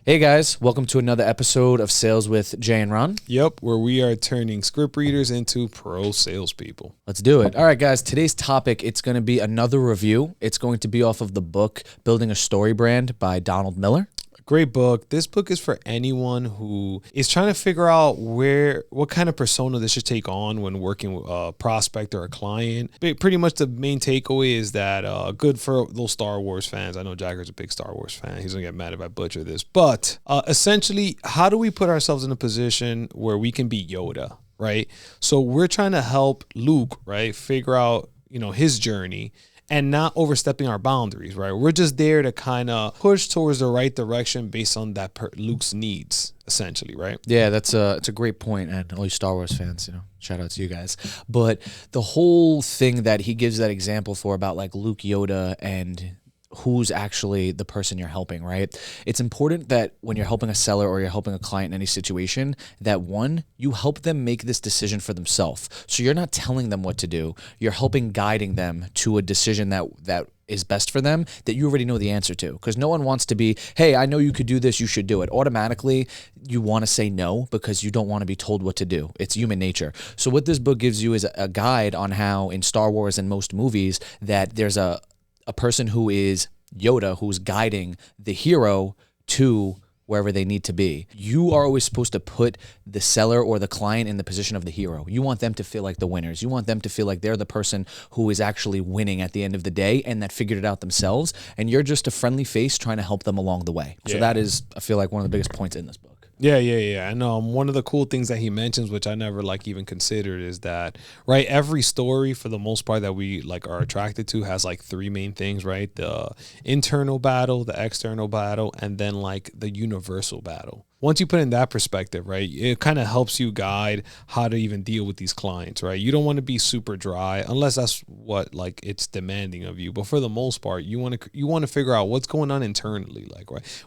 Hey guys, welcome to another episode of Sales with Jay and Ron. Yep, where we are turning script readers into pro salespeople. Let's do it. All right, guys, today's topic, it's going to be another review. It's going to be off of the book, Building a Story Brand by Donald Miller. Great book. This book is for anyone who is trying to figure out what kind of persona they should take on when working with a prospect or a client. But pretty much the main takeaway is that good for those Star Wars fans. I know Jagger's a big Star Wars fan. He's going to get mad if I butcher this. But essentially, how do we put ourselves in a position where we can be Yoda, right? So we're trying to help Luke, right, figure out, his journey and not overstepping our boundaries, right? We're just there to kind of push towards the right direction based on that Luke's needs, essentially, right? Yeah, it's a great point, and all you Star Wars fans, shout out to you guys. But the whole thing that he gives that example for about like Luke, Yoda, and who's actually the person you're helping, right? It's important that when you're helping a seller or you're helping a client in any situation, that one, you help them make this decision for themselves. So you're not telling them what to do. You're helping guiding them to a decision that is best for them, that you already know the answer to. Because no one wants to be, hey, I know you could do this, you should do it. Automatically, you want to say no because you don't want to be told what to do. It's human nature. So what this book gives you is a guide on how in Star Wars and most movies that there's a person who is Yoda, who's guiding the hero to wherever they need to be. You are always supposed to put the seller or the client in the position of the hero. You want them to feel like the winners. You want them to feel like they're the person who is actually winning at the end of the day and that figured it out themselves. And you're just a friendly face trying to help them along the way. So that is, I feel like, one of the biggest points in this book. Yeah. And one of the cool things that he mentions, which I never even considered, is that every story for the most part that we are attracted to has three main things, right? The internal battle, the external battle, and then the universal battle. Once you put in that perspective, right, it kind of helps you guide how to even deal with these clients, right? You don't want to be super dry unless that's what it's demanding of you. But for the most part, you want to figure out what's going on internally,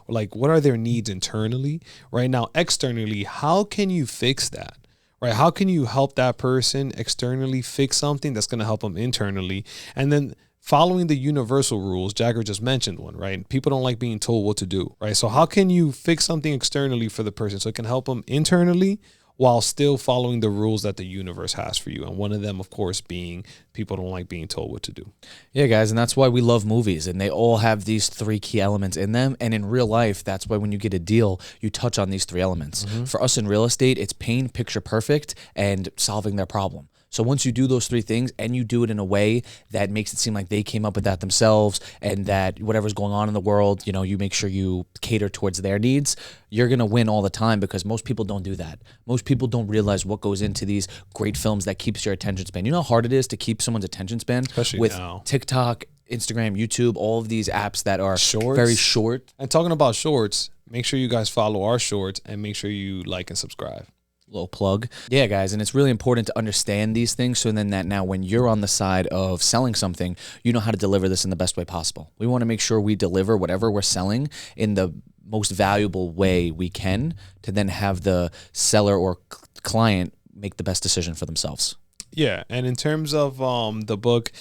what are their needs internally, right? Now, externally, how can you fix that? Right? How can you help that person externally fix something that's going to help them internally? And then following the universal rules, Jagger just mentioned one, right? People don't like being told what to do, right? So how can you fix something externally for the person so it can help them internally while still following the rules that the universe has for you? And one of them, of course, being people don't like being told what to do. Yeah, guys, and that's why we love movies, and they all have these three key elements in them. And in real life, that's why when you get a deal, you touch on these three elements. Mm-hmm. For us in real estate, it's paint picture perfect and solving their problem. So once you do those three things and you do it in a way that makes it seem like they came up with that themselves and that whatever's going on in the world, you make sure you cater towards their needs, you're going to win all the time because most people don't do that. Most people don't realize what goes into these great films that keeps your attention span. You know how hard it is to keep someone's attention span? Especially with now. TikTok, Instagram, YouTube, all of these apps that are shorts. Very short. And talking about shorts, make sure you guys follow our shorts and make sure you like and subscribe. Little plug. Yeah, guys, and it's really important to understand these things so then that now when you're on the side of selling something, you know how to deliver this in the best way possible. We want to make sure we deliver whatever we're selling in the most valuable way we can to then have the seller or client make the best decision for themselves. Yeah, and in terms of the book,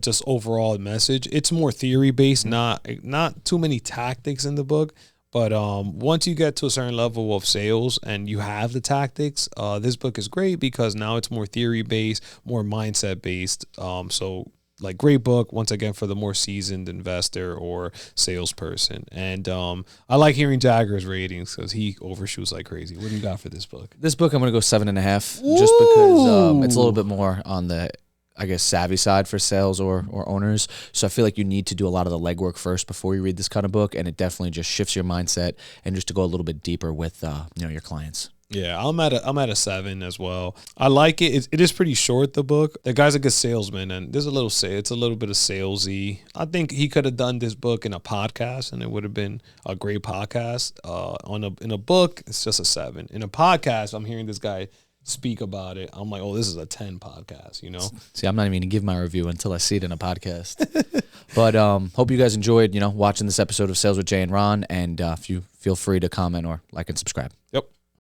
just overall message, it's more theory-based, not too many tactics in the book. But once you get to a certain level of sales and you have the tactics, this book is great because now it's more theory-based, more mindset-based. So great book, once again, for the more seasoned investor or salesperson. And I like hearing Jagger's ratings because he overshoots like crazy. What do you got for this book? This book, I'm going to go 7.5 just because it's a little bit more on the savvy side for sales or owners. So I feel like you need to do a lot of the legwork first before you read this kind of book, and it definitely just shifts your mindset and just to go a little bit deeper with your clients. Yeah, I'm at a 7 as well. I like it. It is pretty short, the book. The guy's a good salesman, and it's a little bit of salesy. I think he could have done this book in a podcast, and it would have been a great podcast. In a book, it's just a 7. In a podcast, I'm hearing this guy speak about it. I'm like, oh, this is a 10 podcast, See, I'm not even going to give my review until I see it in a podcast. But hope you guys enjoyed, watching this episode of Sales with Jay and Ron. And if you feel free to comment or like and subscribe. Yep.